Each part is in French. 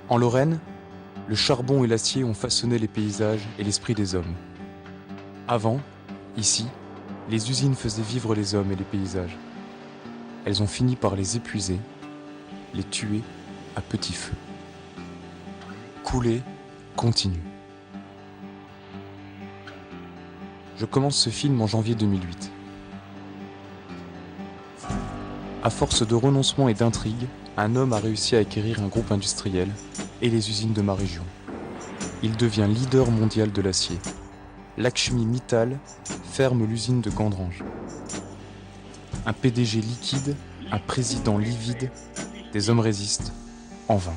En Lorraine, le charbon et l'acier ont façonné les paysages et l'esprit des hommes. Avant, ici, les usines faisaient vivre les hommes et les paysages. Elles ont fini par les épuiser, les tuer à petit feu. Couler continue. Je commence ce film en janvier 2008. À force de renoncement et d'intrigue, un homme a réussi à acquérir un groupe industriel et les usines de ma région. Il devient leader mondial de l'acier. Lakshmi Mittal ferme l'usine de Gandrange. Un PDG liquide, un président livide, des hommes résistent, en vain.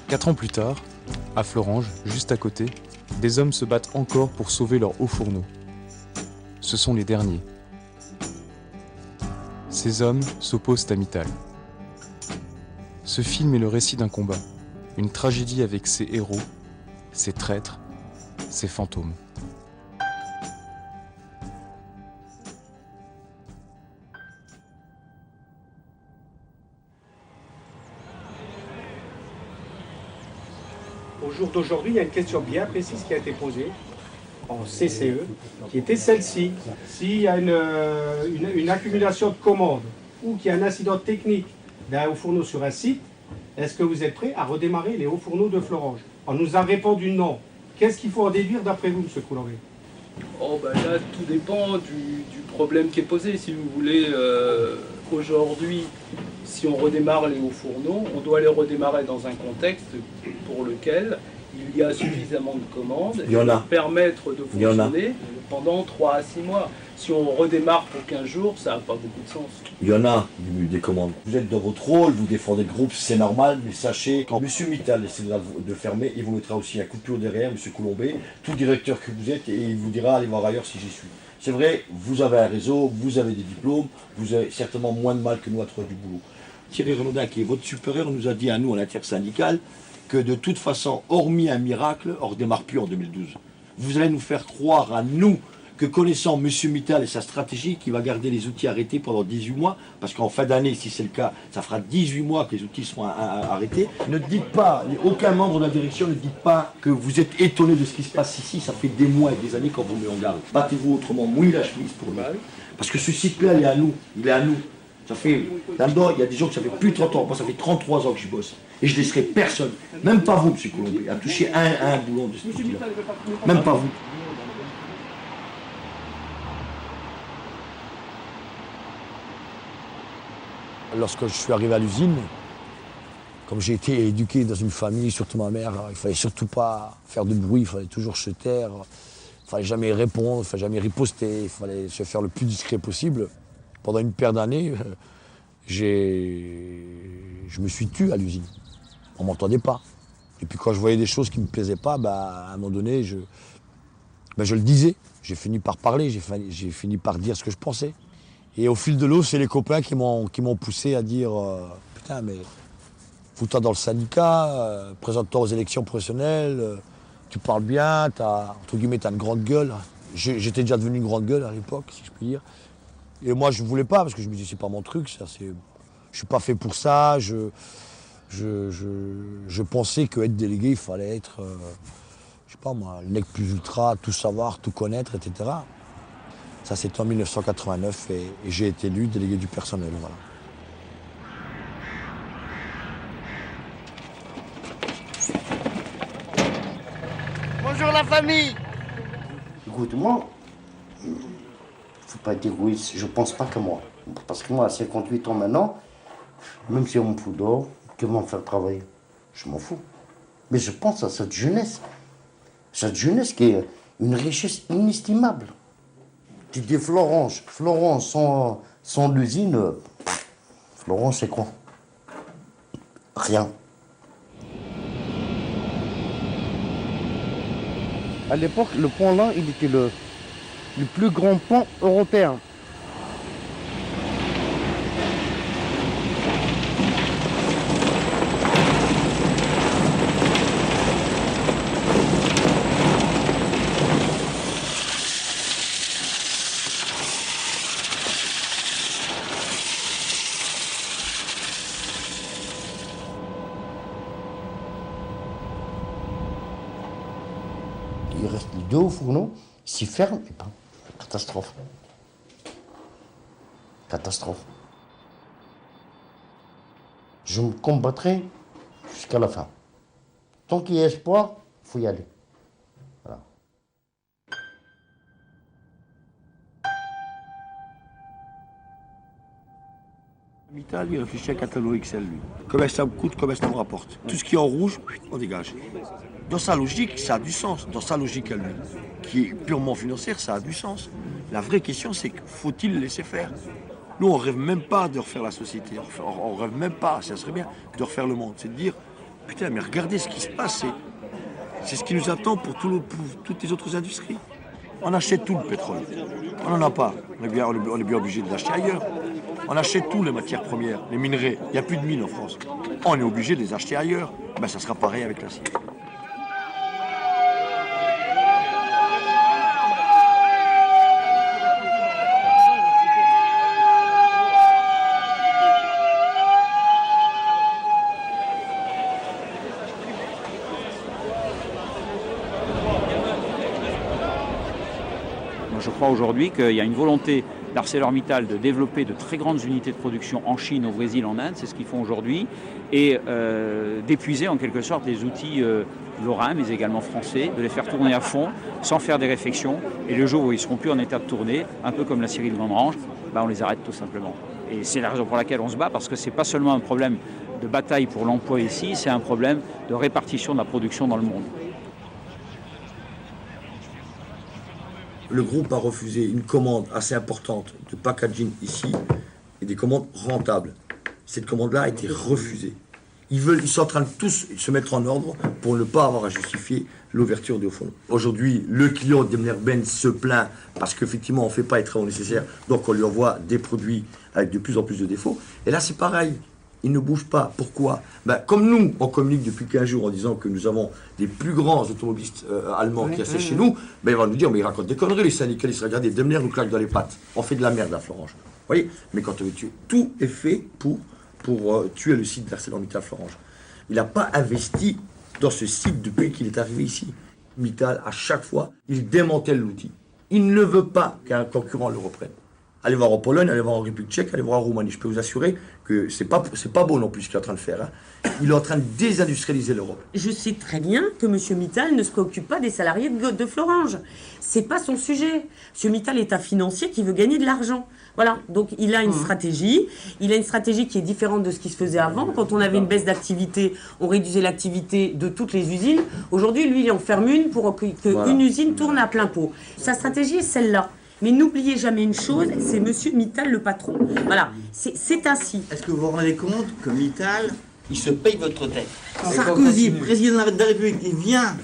4 ans plus tard, à Florange, juste à côté, des hommes se battent encore pour sauver leurs hauts fourneaux. Ce sont les derniers. Ces hommes s'opposent à Mittal. Ce film est le récit d'un combat, une tragédie avec ses héros, ses traîtres, ses fantômes. Au jour d'aujourd'hui, il y a une question bien précise qui a été posée en CCE, qui était celle-ci. S'il y a une accumulation de commandes ou qu'il y a un incident technique d'un haut fourneau sur un site, est-ce que vous êtes prêt à redémarrer les hauts fourneaux de Florange? On nous a répondu non. Qu'est-ce qu'il faut en déduire d'après vous, M. Coulombe? Oh bah là, tout dépend du problème qui est posé. Si vous voulez, aujourd'hui, si on redémarre les hauts fourneaux, on doit les redémarrer dans un contexte pour lequel il y a suffisamment de commandes qui vont permettre de fonctionner pendant 3 à 6 mois. Si on redémarre pour 15 jours, ça n'a pas beaucoup de sens. Il y en a des commandes. Vous êtes dans votre rôle, vous défendez le groupe, c'est normal, mais sachez, quand M. Mittal essaiera de fermer, il vous mettra aussi un coup de pied derrière, M. Colombet, tout directeur que vous êtes, et il vous dira allez voir ailleurs si j'y suis. C'est vrai, vous avez un réseau, vous avez des diplômes, vous avez certainement moins de mal que nous à trouver du boulot. Thierry Renaudin, qui est votre supérieur, nous a dit à nous, en intersyndicale, que de toute façon, hormis un miracle, on ne redémarre plus en 2012. Vous allez nous faire croire à nous que connaissant M. Mittal et sa stratégie, qui va garder les outils arrêtés pendant 18 mois, parce qu'en fin d'année, si c'est le cas, ça fera 18 mois que les outils seront arrêtés. Ne dites pas, aucun membre de la direction ne dit pas que vous êtes étonné de ce qui se passe ici, ça fait des mois et des années qu'on vous met en garde. Battez-vous autrement, mouillez la chemise pour nous. Parce que ce site-là, il est à nous, il est à nous. Ça fait, là-dedans, il y a des gens qui ça fait plus de 30 ans, moi ça fait 33 ans que j'y bosse. Et je ne laisserai personne, même pas vous, M. Colombet, à toucher un boulon de ce type-là. Même pas vous. Lorsque je suis arrivé à l'usine, comme j'ai été éduqué dans une famille, surtout ma mère, il ne fallait surtout pas faire de bruit, il fallait toujours se taire, il ne fallait jamais répondre, il ne fallait jamais riposter, il fallait se faire le plus discret possible. Pendant une paire d'années, je me suis tu à l'usine. On ne m'entendait pas. Et puis quand je voyais des choses qui ne me plaisaient pas, à un moment donné, je le disais. J'ai fini par parler, j'ai fini par dire ce que je pensais. Et au fil de l'eau, c'est les copains qui m'ont poussé à dire putain, mais fous-toi dans le syndicat, présente-toi aux élections professionnelles, tu parles bien, entre guillemets, t'as une grande gueule. J'étais déjà devenu une grande gueule à l'époque, si je puis dire. Et moi, je ne voulais pas, parce que je me disais, c'est pas mon truc, je ne suis pas fait pour ça. Je pensais qu'être délégué, il fallait être, je sais pas moi, le mec plus ultra, tout savoir, tout connaître, etc. Ça, c'était en 1989 et j'ai été élu délégué du personnel, voilà. Bonjour la famille. Écoute, moi, faut pas être égoïste, je pense pas que moi. Parce que moi, à 58 ans maintenant, même si on me fout dehors, que vont me faire travailler? Je m'en fous. Mais je pense à cette jeunesse qui est une richesse inestimable. Tu dis Florange sans l'usine, Florange c'est quoi? Rien. À l'époque, le pont là, il était le plus grand pont européen. il reste les 2 hauts fourneaux. S'ils ferment, et ben, catastrophe. Catastrophe. Je me combattrai jusqu'à la fin. Tant qu'il y a espoir, il faut y aller. Voilà. Mittal, il réfléchit à un catalogue Excel, lui. Combien ça me coûte, combien ça me rapporte. Tout ce qui est en rouge, on dégage. Dans sa logique, ça a du sens. Dans sa logique à lui, qui est purement financière, ça a du sens. La vraie question, c'est que faut-il le laisser faire? Nous, on rêve même pas de refaire la société. On rêve même pas, ça serait bien, de refaire le monde. C'est de dire, putain, mais regardez ce qui se passe. C'est ce qui nous attend pour toutes les autres industries. On achète tout le pétrole. On n'en a pas. On est bien obligé de l'acheter ailleurs. On achète tout, les matières premières, les minerais. Il n'y a plus de mines en France. On est obligé de les acheter ailleurs. Ben, ça sera pareil avec l'acier. Je crois aujourd'hui qu'il y a une volonté d'ArcelorMittal de développer de très grandes unités de production en Chine, au Brésil, en Inde, c'est ce qu'ils font aujourd'hui, et d'épuiser en quelque sorte les outils lorrains, mais également français, de les faire tourner à fond, sans faire des réflexions, et le jour où ils ne seront plus en état de tourner, un peu comme la scierie de Vendrange, ben on les arrête tout simplement. Et c'est la raison pour laquelle on se bat, parce que ce n'est pas seulement un problème de bataille pour l'emploi ici, c'est un problème de répartition de la production dans le monde. Le groupe a refusé une commande assez importante de packaging ici et des commandes rentables. Cette commande-là a été refusée. Ils sont en train de tous se mettre en ordre pour ne pas avoir à justifier l'ouverture du fond. Aujourd'hui, le client de Daimler-Benz se plaint parce qu'effectivement, on ne fait pas les travaux nécessaires, donc on lui envoie des produits avec de plus en plus de défauts. Et là, c'est pareil. Ils ne bougent pas. Pourquoi? Comme nous, on communique depuis 15 jours en disant que nous avons les plus grands automobilistes allemands qui restent chez nous, ils vont nous dire, mais ils racontent des conneries, les syndicalistes, regardez, Daimler nous claque dans les pattes. On fait de la merde à Florange. Vous voyez? Mais quand on veut tuer, tout est fait pour tuer le site d'ArcelorMittal Florange. Il n'a pas investi dans ce site depuis qu'il est arrivé ici. Mittal, à chaque fois, il démantèle l'outil. Il ne veut pas qu'un concurrent le reprenne. Allez voir en Pologne, allez voir en République tchèque, allez voir en Roumanie. Je peux vous assurer que c'est pas beau non plus ce qu'il est en train de faire. Hein. Il est en train de désindustrialiser l'Europe. Je sais très bien que M. Mittal ne se préoccupe pas des salariés de Florange. C'est pas son sujet. M. Mittal est un financier qui veut gagner de l'argent. Voilà, donc il a une stratégie. Il a une stratégie qui est différente de ce qui se faisait avant. Quand on avait une baisse d'activité, on réduisait l'activité de toutes les usines. Aujourd'hui, lui, il en ferme une pour qu'une usine tourne à plein pot. Sa stratégie est celle-là. Mais n'oubliez jamais une chose, c'est M. Mittal le patron. Voilà, c'est ainsi. Est-ce que vous vous rendez compte que Mittal, il se paye votre dette? Sarkozy, président de la République, il vient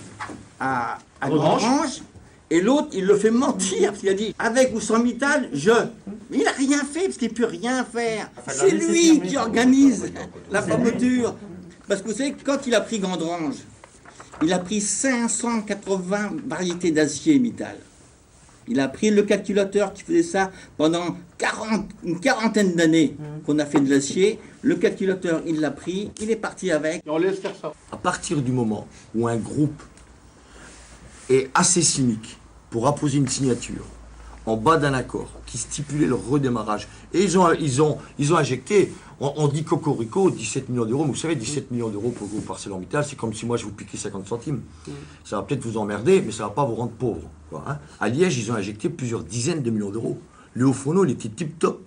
à Orange, et l'autre, il le fait mentir, parce qu'il a dit, avec ou sans Mittal, Mais il n'a rien fait, parce qu'il ne peut rien faire. C'est lui qui organise la fermeture. Parce que vous savez, quand il a pris Gandrange, il a pris 580 variétés d'acier, Mittal. Il a pris le calculateur qui faisait ça pendant une quarantaine d'années qu'on a fait de l'acier. Le calculateur, il l'a pris, il est parti avec. Et on laisse faire ça. À partir du moment où un groupe est assez cynique pour apposer une signature en bas d'un accord qui stipulait le redémarrage, et ils ont injecté, on dit cocorico, 17 millions d'euros, mais vous savez, 17 millions d'euros pour le groupe ArcelorMittal, c'est comme si moi je vous piquais 50 centimes. Ça va peut-être vous emmerder, mais ça ne va pas vous rendre pauvre. Quoi, hein. À Liège, ils ont injecté plusieurs dizaines de millions d'euros. Le haut fourneau, il était tip-top.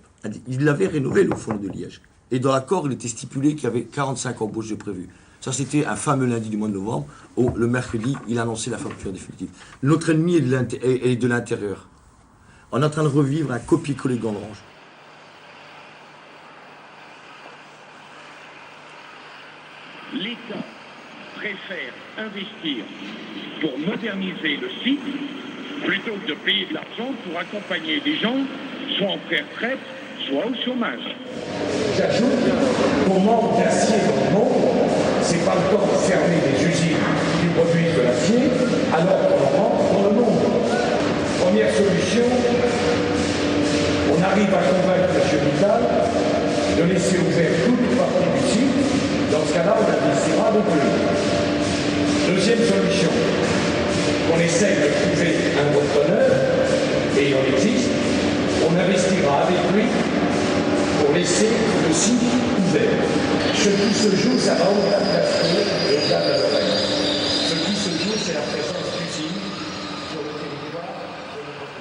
Il l'avait rénové, le haut fourneau de Liège. Et dans l'accord, il était stipulé qu'il y avait 45 embauches de prévues. Ça, c'était un fameux lundi du mois de novembre, où le mercredi, il a annoncé la fermeture définitive. Notre ennemi est de l'intérieur. On est en train de revivre un copier-coller de Gandrange. L'État préfère investir pour moderniser le site plutôt que de payer de l'argent pour accompagner des gens soit en pré-retraite, soit au chômage. J'ajoute qu'au manque d'acier dans le monde, c'est pas le temps de fermer des usines qui produisent de l'acier alors qu'on en manque dans le monde. Première solution, on arrive à convaincre M. Mittal de laisser ouvert toute une partie du site. Dans ce cas-là, on n'investira non plus. Deuxième solution, on essaye laisser le site ouvert. Ce qui se joue, ça va au-delà de la fenêtre et au-delà de l'oreille. Ce qui se joue, c'est la présence d'usines sur le territoire de notre pays.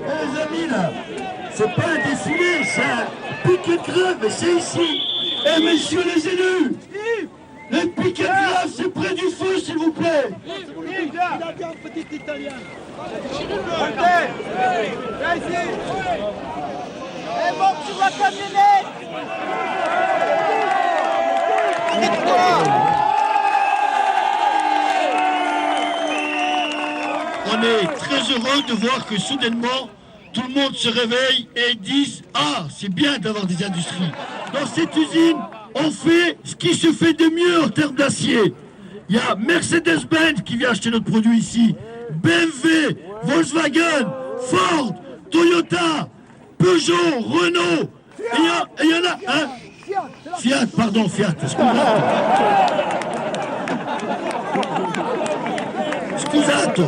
Les amis là, c'est pas un défilé, c'est un piquet de grève, mais c'est ici. Et messieurs les élus, le piquet de grève, c'est près du feu, s'il vous plaît. Il a bien un petit italien. Et monte sur la camionnette. On est très heureux de voir que soudainement, tout le monde se réveille et disent « Ah, c'est bien d'avoir des industries. Dans cette usine, on fait ce qui se fait de mieux en termes d'acier. Il y a Mercedes-Benz qui vient acheter notre produit ici, BMW, Volkswagen, Ford, Toyota, Peugeot, Renault, et il y en a... Hein, Fiat, pardon, Fiat, excusez-moi. Scusato.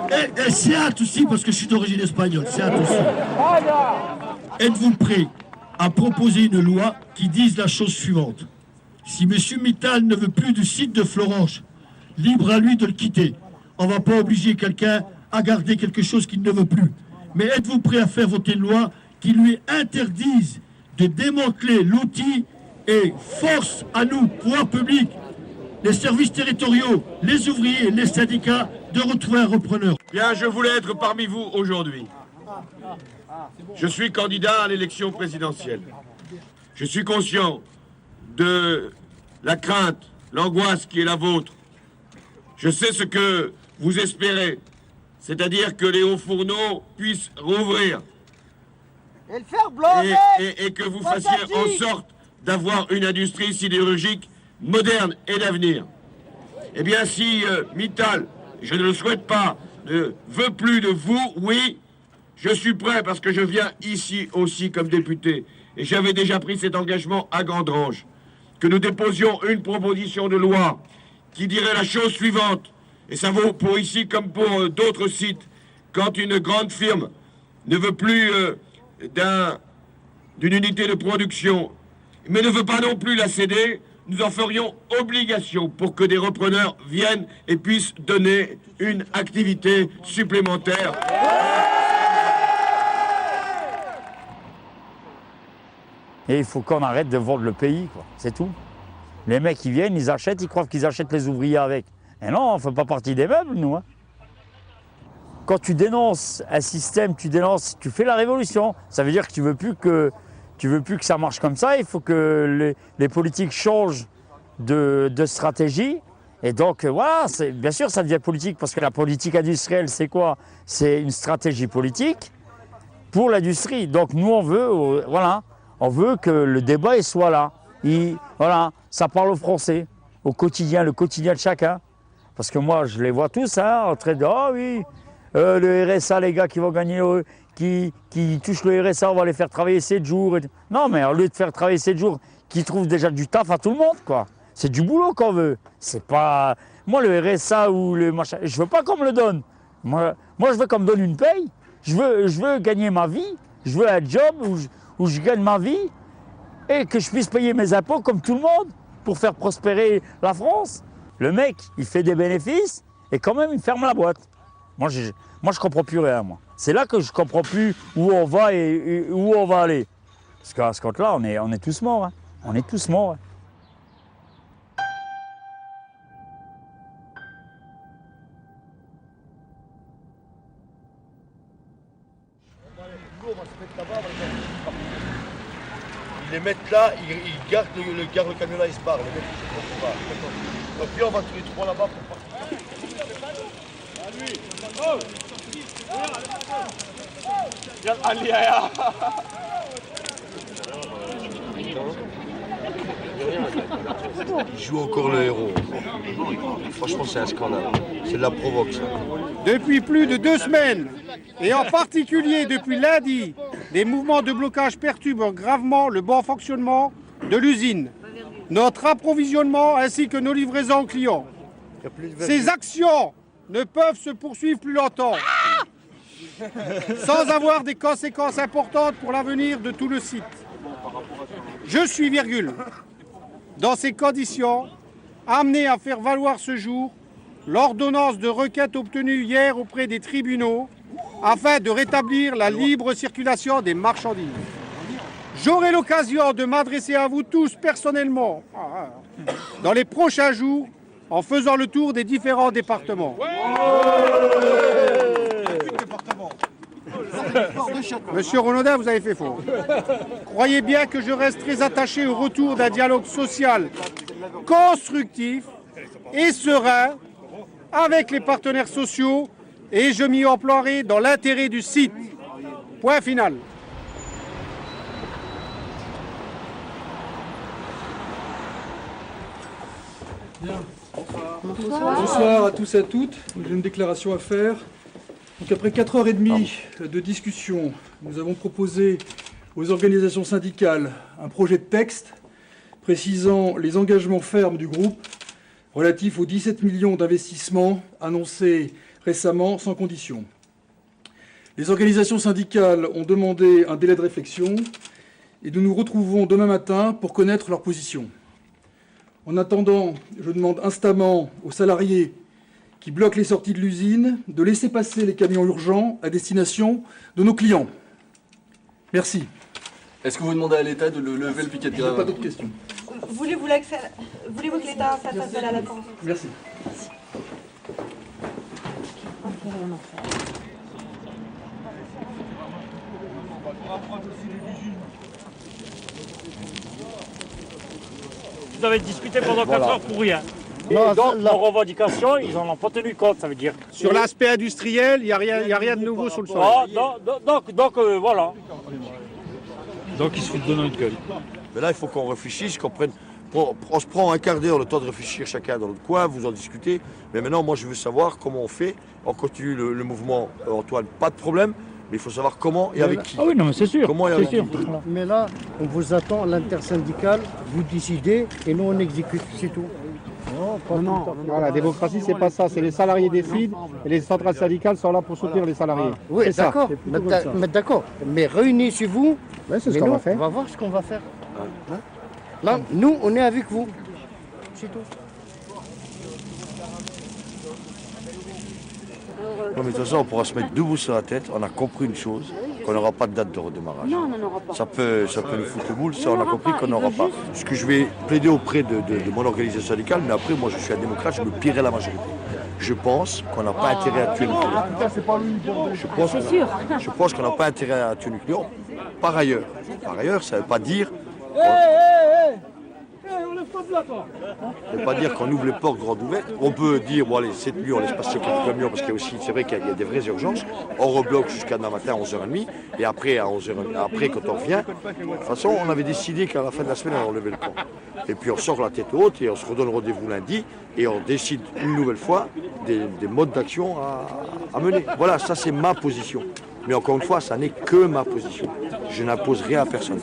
Et Seat aussi, parce que je suis d'origine espagnole, Seat aussi. Êtes-vous prêt à proposer une loi qui dise la chose suivante? Si M. Mittal ne veut plus du site de Florange, libre à lui de le quitter. On ne va pas obliger quelqu'un à garder quelque chose qu'il ne veut plus. Mais êtes-vous prêt à faire voter une loi qui lui interdise de démanteler l'outil et force à nous, pouvoir public, les services territoriaux, les ouvriers, les syndicats, de retrouver un repreneur? Bien, je voulais être parmi vous aujourd'hui. Je suis candidat à l'élection présidentielle. Je suis conscient de la crainte, l'angoisse qui est la vôtre. Je sais ce que vous espérez, c'est-à-dire que les hauts fourneaux puissent rouvrir. Et le fer blanc, et que vous fassiez en sorte d'avoir une industrie sidérurgique moderne et d'avenir. Eh bien, si Mittal, je ne le souhaite pas, ne veut plus de vous, oui, je suis prêt parce que je viens ici aussi comme député. Et j'avais déjà pris cet engagement à Gandrange, que nous déposions une proposition de loi qui dirait la chose suivante, et ça vaut pour ici comme pour d'autres sites, quand une grande firme ne veut plus d'une unité de production, mais ne veut pas non plus la céder, nous en ferions obligation pour que des repreneurs viennent et puissent donner une activité supplémentaire. Et il faut qu'on arrête de vendre le pays, quoi. C'est tout. Les mecs, ils viennent, ils achètent, ils croient qu'ils achètent les ouvriers avec. Et non, on ne fait pas partie des meubles, nous. Hein. Quand tu dénonces un système, tu fais la révolution. Ça veut dire que tu veux plus que ça marche comme ça. Il faut que les politiques changent de stratégie. Et donc, voilà, bien sûr, ça devient politique, parce que la politique industrielle, c'est quoi? C'est une stratégie politique pour l'industrie. Donc, nous, on veut que le débat soit là. Voilà, ça parle aux Français, au quotidien, le quotidien de chacun. Parce que moi, je les vois tous, hein, en train de dire, ah oui, le RSA, les gars qui vont gagner, qui touchent le RSA, on va les faire travailler 7 jours. Non, mais au lieu de faire travailler 7 jours, qui trouvent déjà du taf à tout le monde, quoi. C'est du boulot qu'on veut. C'est pas... Moi, le RSA ou le machin, je veux pas qu'on me le donne. Moi, je veux qu'on me donne une paye. Je veux gagner ma vie. Je veux un job où je gagne ma vie et que je puisse payer mes impôts comme tout le monde pour faire prospérer la France. Le mec, il fait des bénéfices et quand même, il ferme la boîte. Moi, je comprends plus rien, moi. C'est là que je comprends plus où on va et où on va aller. Parce qu'à ce compte-là, on est tous morts. Hein. On est tous morts. Hein. Ils les mettent là, ils gardent le camion là, ils se barrent. Les mecs, ils se trompent pas. Donc puis on va tous les trois là-bas pour partir. Viens, allez, allez. Il joue encore le héros. Franchement, c'est un scandale. C'est de la provoque, ça. Depuis plus de 2 semaines, et en particulier depuis lundi, des mouvements de blocage perturbent gravement le bon fonctionnement de l'usine, notre approvisionnement ainsi que nos livraisons aux clients. Ces actions ne peuvent se poursuivre plus longtemps sans avoir des conséquences importantes pour l'avenir de tout le site. Je suis, dans ces conditions, amené à faire valoir ce jour l'ordonnance de requête obtenue hier auprès des tribunaux afin de rétablir la libre circulation des marchandises. J'aurai l'occasion de m'adresser à vous tous personnellement dans les prochains jours en faisant le tour des différents départements. Monsieur Renaudin, vous avez fait faux. Croyez bien que je reste très attaché au retour d'un dialogue social constructif et serein avec les partenaires sociaux et je m'y emploierai dans l'intérêt du site. Point final. Bien. Bonsoir à tous et à toutes. J'ai une déclaration à faire. Donc après 4h30 de discussion, nous avons proposé aux organisations syndicales un projet de texte précisant les engagements fermes du groupe relatifs aux 17 millions d'investissements annoncés récemment sans condition. Les organisations syndicales ont demandé un délai de réflexion et nous nous retrouvons demain matin pour connaître leur position. En attendant, je demande instamment aux salariés qui bloquent les sorties de l'usine de laisser passer les camions urgents à destination de nos clients. Merci. Est-ce que vous demandez à l'État de lever le piquet de grève? Pas d'autres questions. Voulez-vous que l'État fasse appel à la France? Merci. Vous avez discuté pendant 4 heures pour rien. Et Non, donc, la- nos revendications, ils n'en ont pas tenu compte, ça veut dire. Sur l'aspect industriel, il n'y a rien de nouveau sous le soleil. Donc, voilà. Donc il se fout de donner une gueule. Mais là, il faut qu'on réfléchisse, qu'on prenne. On se prend un quart d'heure le temps de réfléchir chacun dans notre coin, vous en discutez. Mais maintenant, moi, je veux savoir comment on fait. On continue le mouvement, Antoine, pas de problème. Mais il faut savoir comment et avec qui. Ah oui, non, mais c'est sûr. Comment et avec qui. Mais là, on vous attend, l'intersyndicale, vous décidez et nous on exécute, c'est tout. Non, la démocratie, c'est pas ça. C'est les salariés décident et les centrales syndicales sont là pour soutenir les salariés. Oui, C'est ça. d'accord, mais d'accord. Mais réunissez-vous. Ouais, c'est ce mais qu'on nous, va faire. On va voir ce qu'on va faire. Hein? Là, nous, on est avec vous. C'est tout. Non, mais de toute façon, on pourra se mettre debout sur la tête. On a compris une chose, qu'on n'aura pas de date de redémarrage. Non, on n'en aura pas. Ça peut nous foutre le boule, ça On on a n'aura compris pas, qu'on il n'aura veut pas. juste- Ce que je vais plaider auprès de mon organisation syndicale, mais après moi je suis un démocrate, je me plierai à la majorité. Je pense qu'on n'a pas intérêt à tuer le nucléaire. Je pense qu'on n'a pas intérêt à tuer le nucléaire. Par ailleurs, ça ne veut pas dire ça ne veut pas dire qu'on ouvre les portes grandes ouvertes. On peut dire, bon allez, cette nuit on laisse passer quelques camions parce qu'il y a aussi, c'est vrai qu'il y a des vraies urgences. On rebloque jusqu'à demain matin à 11h30 et après, à 11h30, après quand on revient, de toute façon on avait décidé qu'à la fin de la semaine on levait le camp. Et puis on sort la tête haute et on se redonne rendez-vous lundi et on décide une nouvelle fois des modes d'action à mener. Voilà, ça c'est ma position. Mais encore une fois, ça n'est que ma position. Je n'impose rien à personne.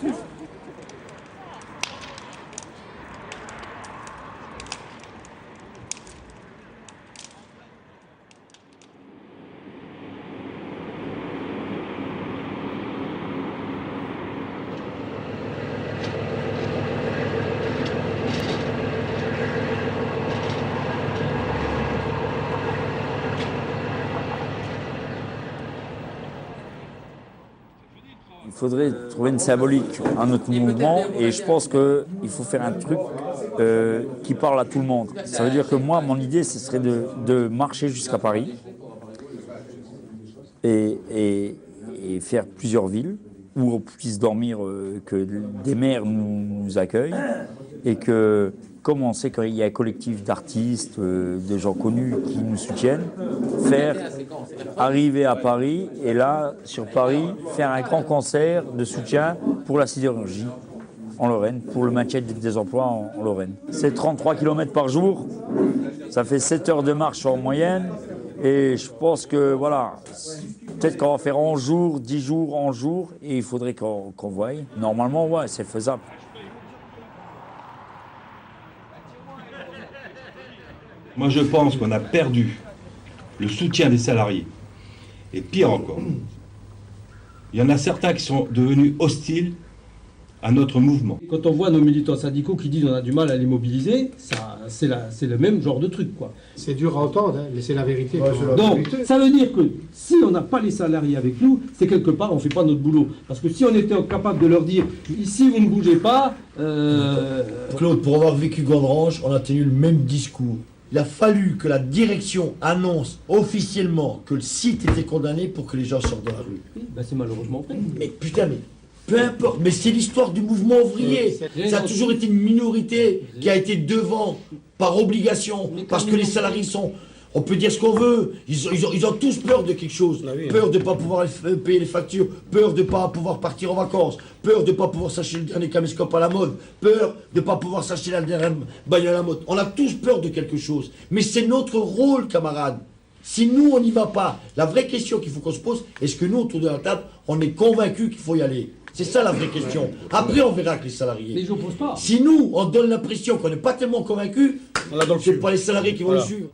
Il faudrait trouver une symbolique à notre mouvement et je pense qu'il faut faire un truc qui parle à tout le monde. Ça veut dire que moi, mon idée, ce serait de marcher jusqu'à Paris et faire plusieurs villes où on puisse dormir, que des maires nous accueillent et que, comme on sait qu'il y a un collectif d'artistes, de gens connus qui nous soutiennent, arriver à Paris et là, sur Paris, faire un grand concert de soutien pour la sidérurgie en Lorraine, pour le maintien des emplois en Lorraine. C'est 33 km par jour, ça fait 7 heures de marche en moyenne, et je pense que voilà, peut-être qu'on va faire 11 jours, 10 jours, 11 jours, et il faudrait qu'on voie. Normalement, ouais, c'est faisable. Moi, je pense qu'on a perdu le soutien des salariés. Et pire encore, il y en a certains qui sont devenus hostiles à notre mouvement. Quand on voit nos militants syndicaux qui disent qu'on a du mal à les mobiliser, c'est le même genre de truc, quoi. C'est dur à entendre, hein, mais c'est la vérité. Donc, ça veut dire que si on n'a pas les salariés avec nous, c'est quelque part, on ne fait pas notre boulot. Parce que si on était capable de leur dire, ici, vous ne bougez pas... Claude, pour avoir vécu Gondrange, on a tenu le même discours. Il a fallu que la direction annonce officiellement que le site était condamné pour que les gens sortent de la rue. Oui, ben c'est malheureusement vrai. Mais putain, mais peu importe, mais c'est l'histoire du mouvement ouvrier. Ça a toujours été une minorité qui a été devant par obligation, parce que les salariés sont... On peut dire ce qu'on veut, ils ont tous peur de quelque chose. Peur de ne pas pouvoir payer les factures, peur de ne pas pouvoir partir en vacances, peur de ne pas pouvoir s'acheter le dernier caméscope à la mode, peur de ne pas pouvoir s'acheter la dernière bagnole à la mode. On a tous peur de quelque chose. Mais c'est notre rôle, camarades. Si nous, on n'y va pas, la vraie question qu'il faut qu'on se pose, est-ce que nous, autour de la table, on est convaincus qu'il faut y aller? C'est ça la vraie question. Après, on verra que les salariés. Mais je n'oppose pas. Si nous, on donne l'impression qu'on n'est pas tellement convaincus, c'est pas les salariés qui vont le suivre.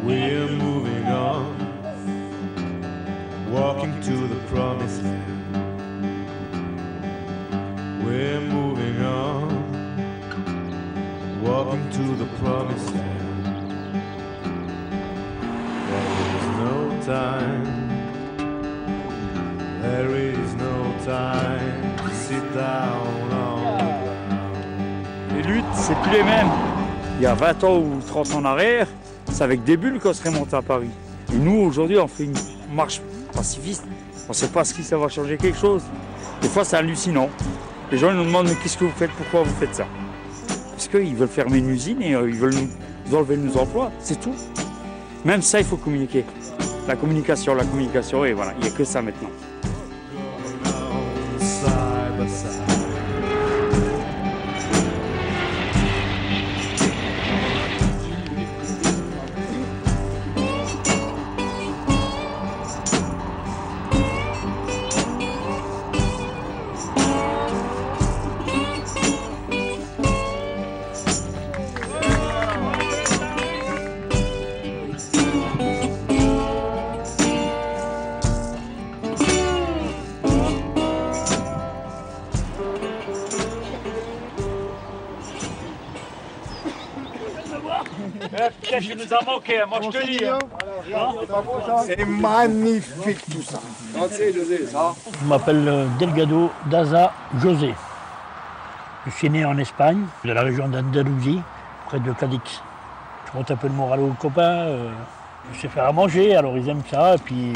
We're moving on, walking to the promised land. We're moving on, walking to the promised land. There is no time, there is no time to sit down on the ground. Les luttes, c'est plus les mêmes. Il y a 20 ans ou 30 ans en arrière, c'est avec des bulles qu'on serait monté à Paris. Et nous, aujourd'hui, on fait une marche pacifiste. On ne sait pas si ça va changer quelque chose. Des fois, c'est hallucinant. Les gens ils nous demandent, mais qu'est-ce que vous faites? Pourquoi vous faites ça? Parce qu'ils veulent fermer une usine et ils veulent nous enlever nos emplois. C'est tout. Même ça, il faut communiquer. La communication, et voilà. Il n'y a que ça maintenant. Peut-être qu'il nous a manqué, moi je te dis. C'est magnifique tout ça. Je m'appelle Delgado Daza José. Je suis né en Espagne, de la région d'Andalousie, près de Cadix. Je monte un peu le moral aux copains. Je sais faire à manger, alors ils aiment ça. Et puis,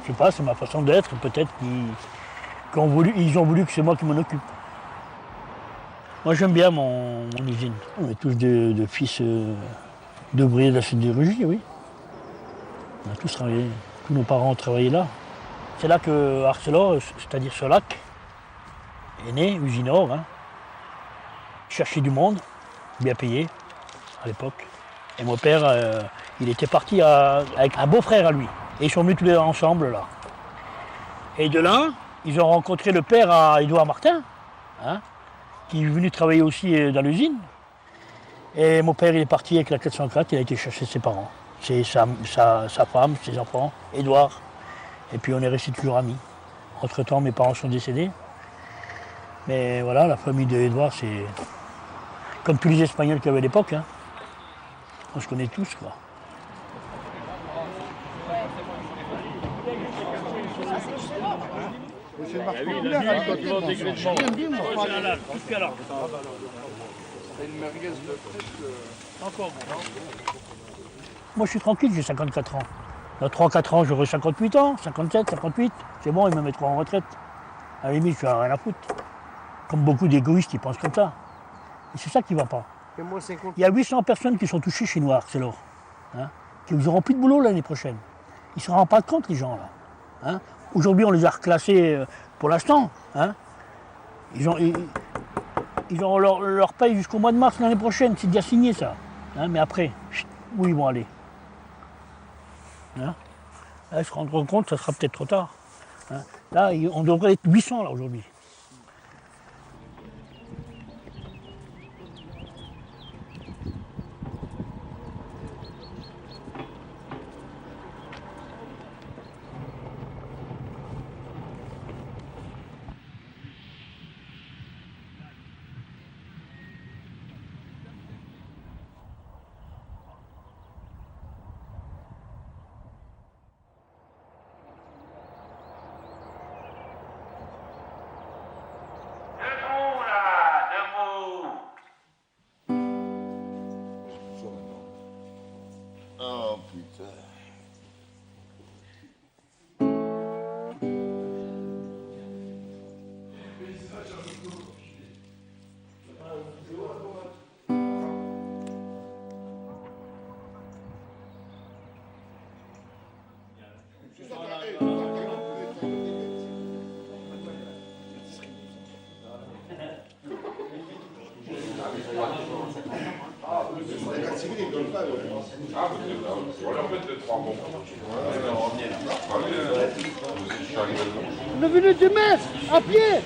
je sais pas, c'est ma façon d'être. Peut-être qu'ils ont voulu que c'est moi qui m'en occupe. Moi j'aime bien mon usine. On est tous de fils d'ouvriers de la sidérurgie, oui. On a tous travaillé, tous nos parents ont travaillé là. C'est là que Arcelor, c'est-à-dire Solac, est né, Usinor. Hein. Cherchait du monde, bien payé à l'époque. Et mon père, il était parti avec un beau-frère à lui. Et ils sont venus tous les deux ensemble là. Et de là, ils ont rencontré le père à Édouard Martin, hein, qui est venu travailler aussi dans l'usine. Et mon père, il est parti avec la 404, il a été chercher ses parents. C'est sa femme, ses enfants, Édouard. Et puis on est restés toujours amis. Entre-temps, mes parents sont décédés. Mais voilà, la famille d'Édouard, c'est comme tous les Espagnols qu'il y avait à l'époque. Hein. On se connaît tous, quoi. C'est une marque populaire à l'époque. C'est une merguez de fraîche. Encore bon. Moi, je suis tranquille, j'ai 54 ans. Dans 3-4 ans, j'aurai 58 ans, 57, 58. C'est bon, ils me mettront en retraite. À la limite, je n'ai rien à foutre. Comme beaucoup d'égoïstes, ils pensent comme ça. Et c'est ça qui ne va pas. Il y a 800 personnes qui sont touchées chez nous à Arcelor, hein, qui n'auront plus de boulot l'année prochaine. Ils ne se rendent pas compte, les gens, là. Hein. Aujourd'hui, on les a reclassés pour l'instant. Hein. Ils ont leur paye jusqu'au mois de mars l'année prochaine, c'est déjà signé, ça. Hein, mais après, où ils vont aller? Hein. Là, ils se rendront compte, ça sera peut-être trop tard. Hein. Là, on devrait être 800 là aujourd'hui. Oh putain. On est venu de Metz, à pied.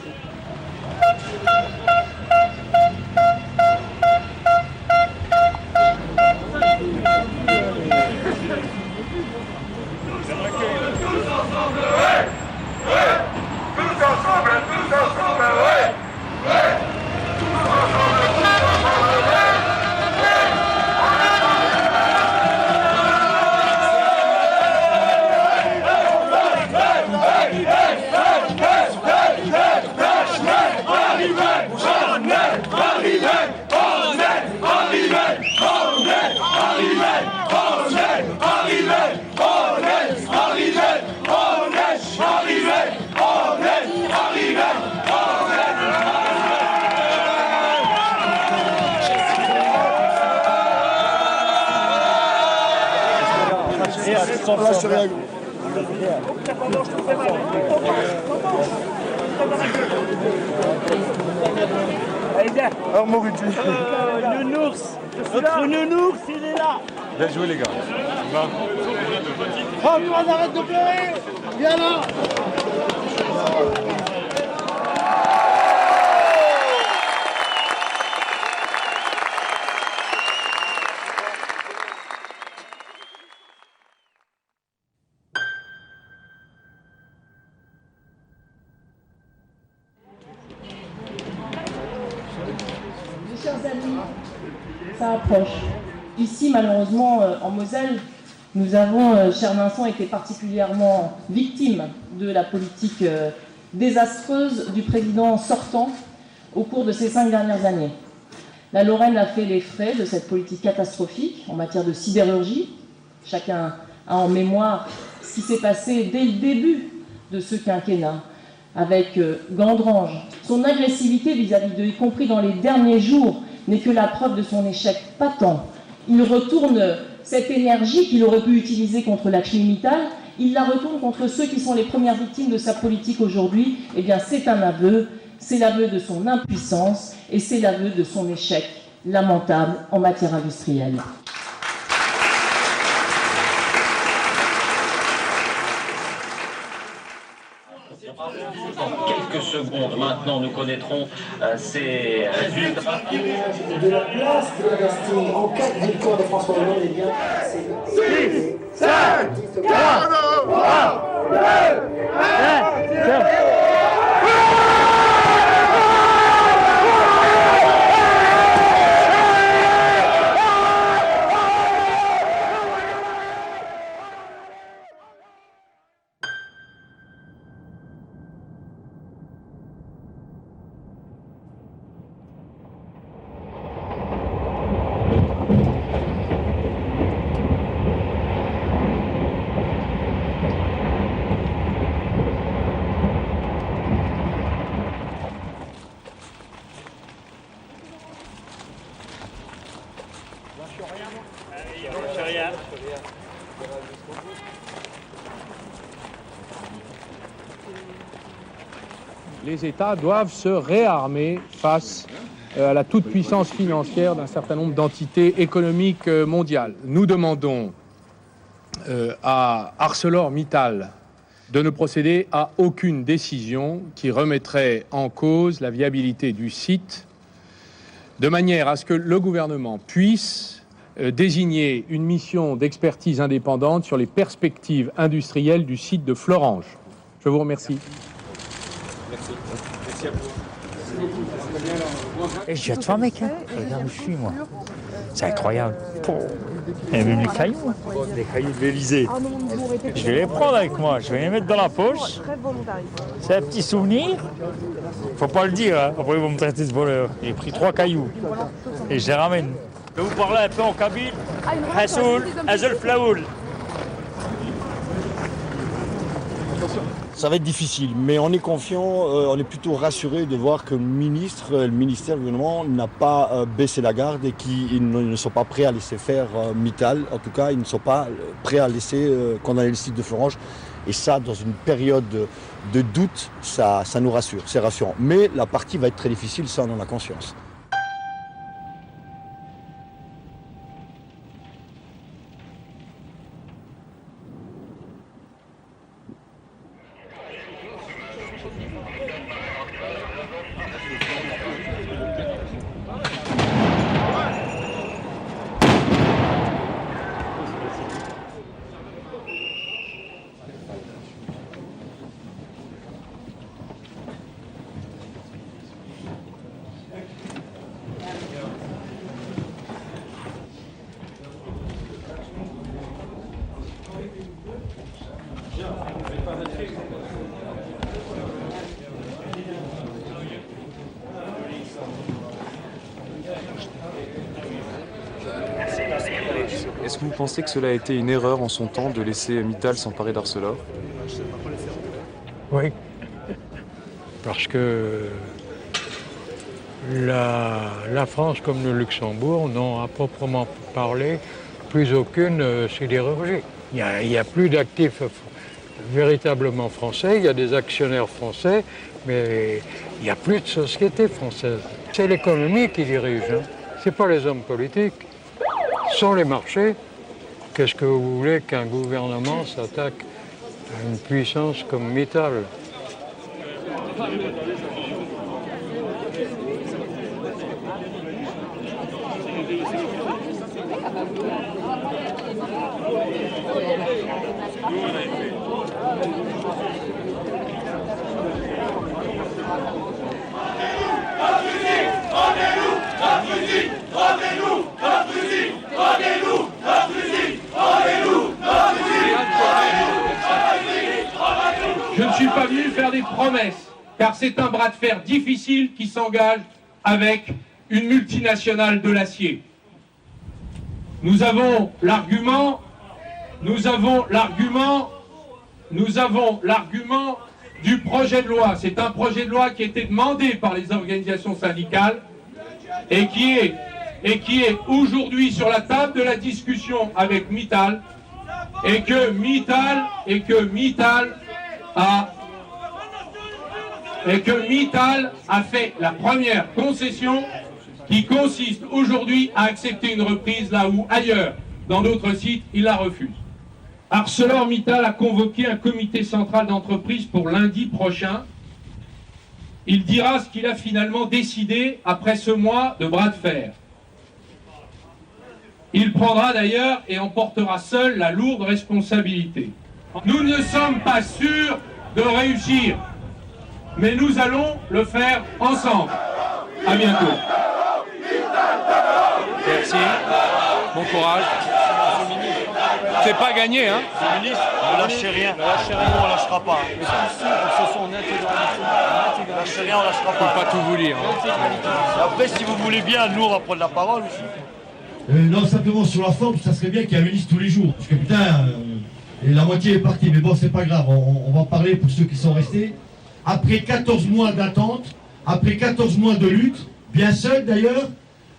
Alors Maurice. Nounours. Notre nounours, il est là. Bien joué les gars. Oh, on arrête de pleurer. Viens là. Chers amis, ça approche. Ici, malheureusement, en Moselle, nous avons, cher Vincent, été particulièrement victimes de la politique désastreuse du président sortant au cours de ces 5 dernières années. La Lorraine a fait les frais de cette politique catastrophique en matière de sidérurgie. Chacun a en mémoire ce qui s'est passé dès le début de ce quinquennat, avec Gandrange. Son agressivité vis-à-vis d'eux, y compris dans les derniers jours, n'est que la preuve de son échec patent. Il retourne cette énergie qu'il aurait pu utiliser contre Lakshmi Mittal, il la retourne contre ceux qui sont les premières victimes de sa politique aujourd'hui. Eh bien, c'est un aveu, c'est l'aveu de son impuissance et c'est l'aveu de son échec lamentable en matière industrielle. Dans quelques secondes maintenant, nous connaîtrons ces résultats. De la place de la Bastille en cas de victoire de François Hollande, eh bien, c'est 6, 5, 4, 3, 2, 1, Les États doivent se réarmer face à la toute-puissance financière d'un certain nombre d'entités économiques mondiales. Nous demandons à ArcelorMittal de ne procéder à aucune décision qui remettrait en cause la viabilité du site, de manière à ce que le gouvernement puisse désigner une mission d'expertise indépendante sur les perspectives industrielles du site de Florange. Je vous remercie. Merci à vous. Et je viens de faire, mec, hein. Regarde où je suis, moi. C'est incroyable. Il y a même les cailloux, les cailloux de l'Élysée. Je vais les prendre avec moi, je vais les mettre dans la poche. C'est un petit souvenir. Faut pas le dire, hein. Après ils vont me traiter de voleur. J'ai pris 3 cailloux et je les ramène. Je vais vous parler un peu en kabyle. Hassoul, Azul Flaoul. Ça va être difficile, mais on est confiant, on est plutôt rassuré de voir que le ministère, le gouvernement n'a pas baissé la garde et qu'ils ne sont pas prêts à laisser faire Mittal. En tout cas, ils ne sont pas prêts à laisser condamner le site de Florange. Et ça, dans une période de doute, ça nous rassure, c'est rassurant. Mais la partie va être très difficile, ça on en a conscience. Est-ce que vous pensez que cela a été une erreur en son temps de laisser Mittal s'emparer d'Arcelor? Oui, parce que la France comme le Luxembourg n'ont à proprement parler plus aucune sidérurgie. Il n'y a plus d'actifs véritablement français, il y a des actionnaires français, mais il n'y a plus de société française. C'est l'économie qui dirige, hein. Ce n'est pas les hommes politiques. Sans les marchés, qu'est-ce que vous voulez qu'un gouvernement s'attaque à une puissance comme Mittal? Je ne suis pas venu faire des promesses, car c'est un bras de fer difficile qui s'engage avec une multinationale de l'acier. Nous avons l'argument du projet de loi. C'est un projet de loi qui a été demandé par les organisations syndicales et qui est aujourd'hui sur la table de la discussion avec Mittal et que Mittal a fait la première concession qui consiste aujourd'hui à accepter une reprise là où ailleurs, dans d'autres sites, il la refuse. ArcelorMittal a convoqué un comité central d'entreprise pour lundi prochain. Il dira ce qu'il a finalement décidé après ce mois de bras de fer. Il prendra d'ailleurs et en portera seul la lourde responsabilité. Nous ne sommes pas sûrs de réussir, mais nous allons le faire ensemble. À bientôt. Merci. Bon courage. C'est pas gagné, hein? Ministre, ne lâchez rien. Ne lâchez rien, on ne lâchera pas. Mais ce sont en intégralité. Ne lâchez rien, on ne lâchera pas. Faut pas tout vous lire. Après, si vous voulez bien, nous, on va prendre la parole aussi. Non, simplement sur la forme, ça serait bien qu'il y ait un ministre tous les jours. Parce que putain, la moitié est partie. Mais bon, c'est pas grave, on va en parler pour ceux qui sont restés. Après 14 mois d'attente, après 14 mois de lutte, bien seul d'ailleurs,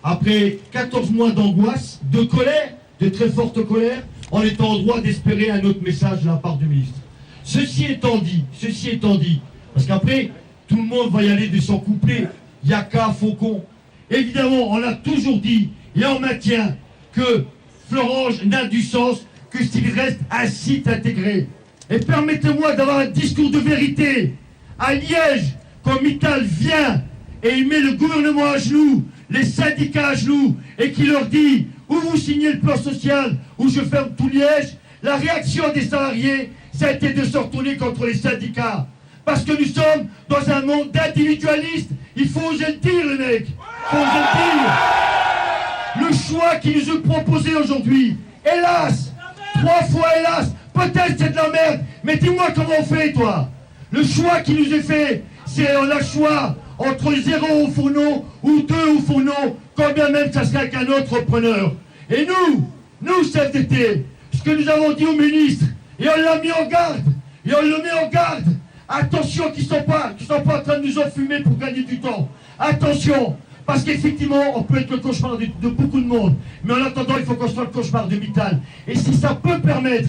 après 14 mois d'angoisse, de colère, de très forte colère, on est en droit d'espérer un autre message de la part du ministre. Ceci étant dit, parce qu'après, tout le monde va y aller de son couplet. Yaka, Faucon. Évidemment, on a toujours dit, et on maintient, que Florange n'a du sens que s'il reste un site intégré. Et permettez-moi d'avoir un discours de vérité. À Liège, quand Mittal vient et il met le gouvernement à genoux, les syndicats à genoux, et qui leur dit « ou vous signez le plan social, ou je ferme tout Liège », la réaction des salariés, ça a été de se retourner contre les syndicats. Parce que nous sommes dans un monde d'individualistes. Il faut oser le dire, les mecs. Il faut oser le dire. Le choix qui nous est proposé aujourd'hui, hélas, 3 fois hélas, peut-être c'est de la merde, mais dis-moi comment on fait, toi. Le choix qui nous est fait, c'est on a le choix entre 0 au fourneau ou 2 au fourneau, quand bien même ça serait qu'un autre preneur. Et nous, CFDT, ce que nous avons dit au ministre, et on l'a mis en garde, et on le met en garde, attention qu'ils ne sont pas en train de nous enfumer pour gagner du temps. Attention, parce qu'effectivement, on peut être le cauchemar de beaucoup de monde, mais en attendant, il faut qu'on soit le cauchemar de Mittal. Et si ça peut permettre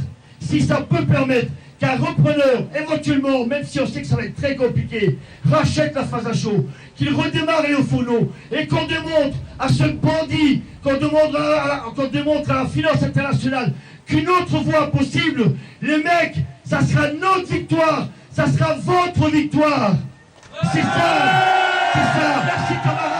qu'un repreneur, éventuellement, même si on sait que ça va être très compliqué, rachète la phase à chaud, qu'il redémarre les Ophono, et qu'on démontre à ce bandit, qu'on démontre à la finance internationale qu'une autre voie possible, les mecs, ça sera notre victoire, ça sera votre victoire. C'est ça, merci camarades.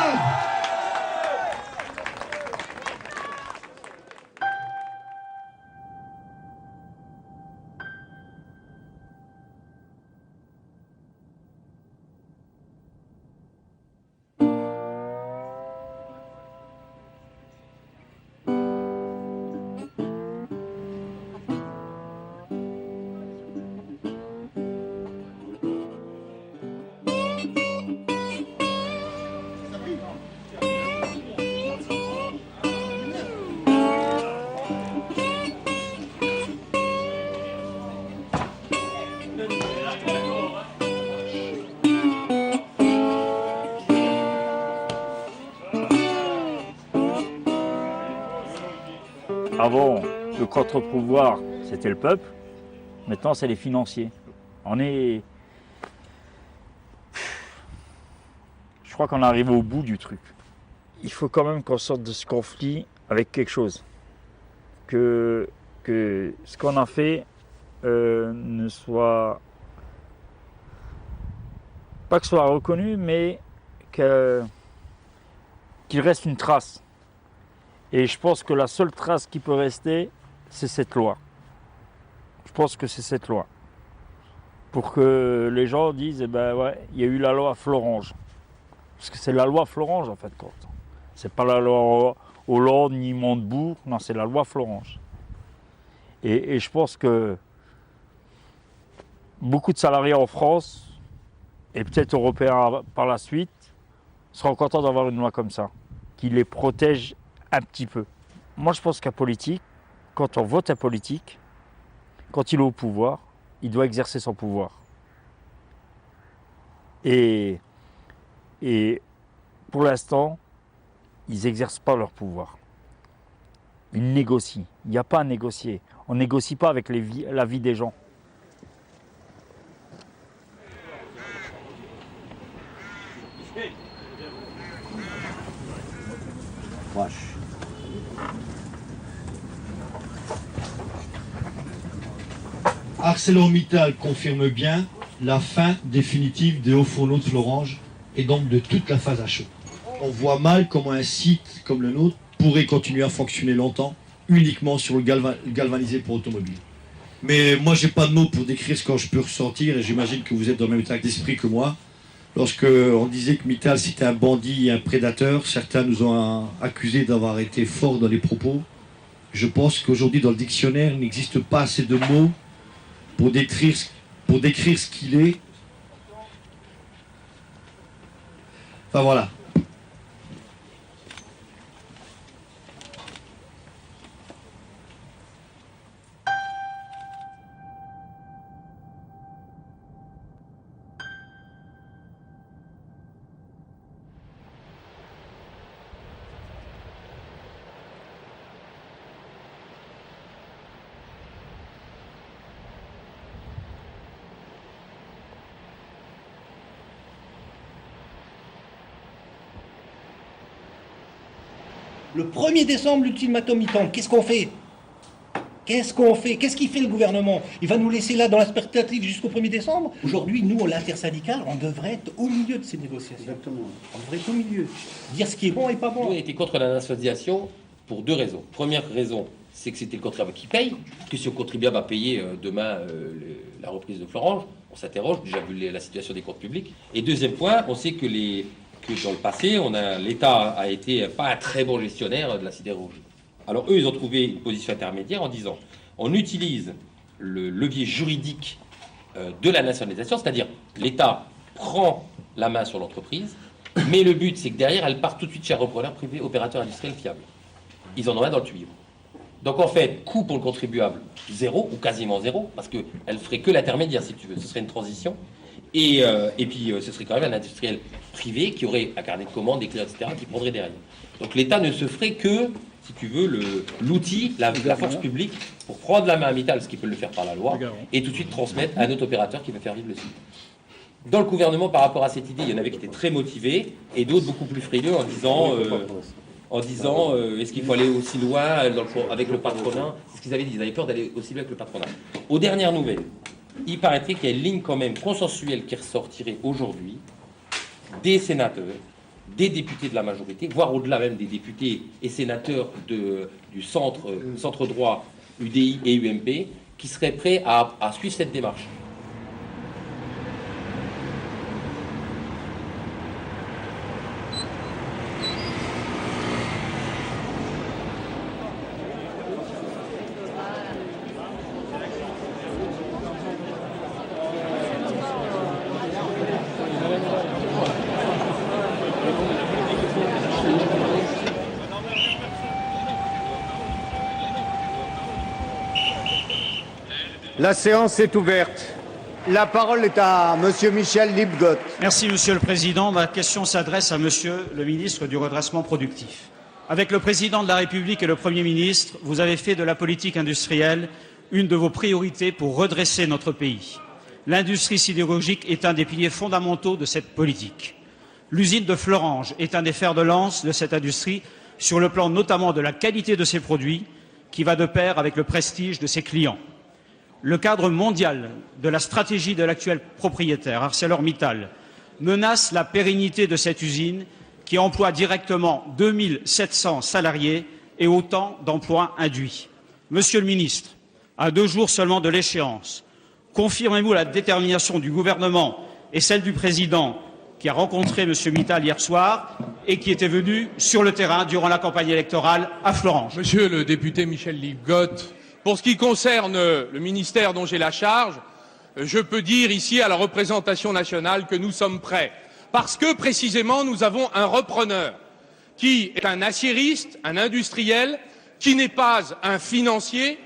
Avant, le contre-pouvoir, c'était le peuple. Maintenant, c'est les financiers. Je crois qu'on arrive au bout du truc. Il faut quand même qu'on sorte de ce conflit avec quelque chose. Que ce qu'on a fait ne soit... Pas que ce soit reconnu, mais qu'il reste une trace. Et je pense que la seule trace qui peut rester, c'est cette loi. Je pense que c'est cette loi. Pour que les gens disent, eh ben ouais, il y a eu la loi Florange. Parce que c'est la loi Florange en fait. C'est pas la loi Hollande ni Montebourg, non, c'est la loi Florange. Et je pense que beaucoup de salariés en France, et peut-être européens par la suite, seront contents d'avoir une loi comme ça, qui les protège un petit peu. Moi, je pense qu'un politique, quand on vote un politique, quand il est au pouvoir, il doit exercer son pouvoir. Et pour l'instant, ils n'exercent pas leur pouvoir. Ils négocient. Il n'y a pas à négocier. On ne négocie pas avec la vie des gens. Wesh. ArcelorMittal confirme bien la fin définitive des hauts fourneaux de Florange et donc de toute la phase à chaud. On voit mal comment un site comme le nôtre pourrait continuer à fonctionner longtemps uniquement sur le galvanisé pour automobile. Mais moi j'ai pas de mots pour décrire ce que je peux ressentir et j'imagine que vous êtes dans le même état d'esprit que moi. Lorsque on disait que Mittal c'était un bandit et un prédateur, certains nous ont accusés d'avoir été forts dans les propos. Je pense qu'aujourd'hui dans le dictionnaire il n'existe pas assez de mots pour décrire ce qu'il est. Enfin voilà. Le 1er décembre, l'ultimatum, il tombe. Qu'est-ce qu'on fait? Qu'est-ce qu'on fait? Qu'est-ce qu'il fait le gouvernement? Il va nous laisser là dans l'expectative jusqu'au 1er décembre? Aujourd'hui, nous, l'intersyndicale, on devrait être au milieu de ces négociations. Exactement. On devrait être au milieu. Dire ce qui est bon et pas bon. Nous, on a été contre la nationalisation pour 2 raisons. Première raison, c'est que c'était le contribuable qui paye. Que si le contribuable va payer demain la reprise de Florange, on s'interroge, déjà vu la situation des comptes publics. Et deuxième point, on sait que dans le passé, l'État a été pas un très bon gestionnaire de la sidérurgie. Alors eux, ils ont trouvé une position intermédiaire en disant on utilise le levier juridique de la nationalisation, c'est-à-dire l'État prend la main sur l'entreprise, mais le but c'est que derrière elle part tout de suite chez un repreneur privé, opérateur industriel fiable. Ils en ont un dans le tuyau. Donc en fait, coût pour le contribuable, 0 ou quasiment 0, parce qu'elle ferait que l'intermédiaire si tu veux, ce serait une transition. Et puis ce serait quand même un industriel privé qui aurait un carnet de commandes, des clients, etc., qui prendrait derrière. Donc l'État ne se ferait que, si tu veux, l'outil, la force publique pour prendre la main à Mittal, ce qui peut le faire par la loi, et tout de suite transmettre à un autre opérateur qui va faire vivre le site. Dans le gouvernement, par rapport à cette idée, il y en avait qui étaient très motivés, et d'autres beaucoup plus frileux en disant est-ce qu'il faut aller aussi loin avec le patronat? C'est ce qu'ils avaient dit, ils avaient peur d'aller aussi loin avec le patronat. Aux dernières nouvelles, il paraîtrait qu'il y a une ligne quand même consensuelle qui ressortirait aujourd'hui des sénateurs, des députés de la majorité, voire au-delà même des députés et sénateurs du centre droit UDI et UMP, qui seraient prêts à suivre cette démarche. La séance est ouverte. La parole est à Monsieur Michel Liebgott. Merci Monsieur le Président. Ma question s'adresse à Monsieur le ministre du Redressement productif. Avec le Président de la République et le Premier ministre, vous avez fait de la politique industrielle une de vos priorités pour redresser notre pays. L'industrie sidérurgique est un des piliers fondamentaux de cette politique. L'usine de Florange est un des fers de lance de cette industrie sur le plan notamment de la qualité de ses produits qui va de pair avec le prestige de ses clients. Le cadre mondial de la stratégie de l'actuel propriétaire, ArcelorMittal, menace la pérennité de cette usine qui emploie directement 2700 salariés et autant d'emplois induits. Monsieur le ministre, à 2 jours seulement de l'échéance, confirmez-vous la détermination du gouvernement et celle du président qui a rencontré M. Mittal hier soir et qui était venu sur le terrain durant la campagne électorale à Florange? Monsieur le député Michel Liebgott, pour ce qui concerne le ministère dont j'ai la charge, je peux dire ici à la représentation nationale que nous sommes prêts. Parce que, précisément, nous avons un repreneur qui est un aciériste, un industriel, qui n'est pas un financier,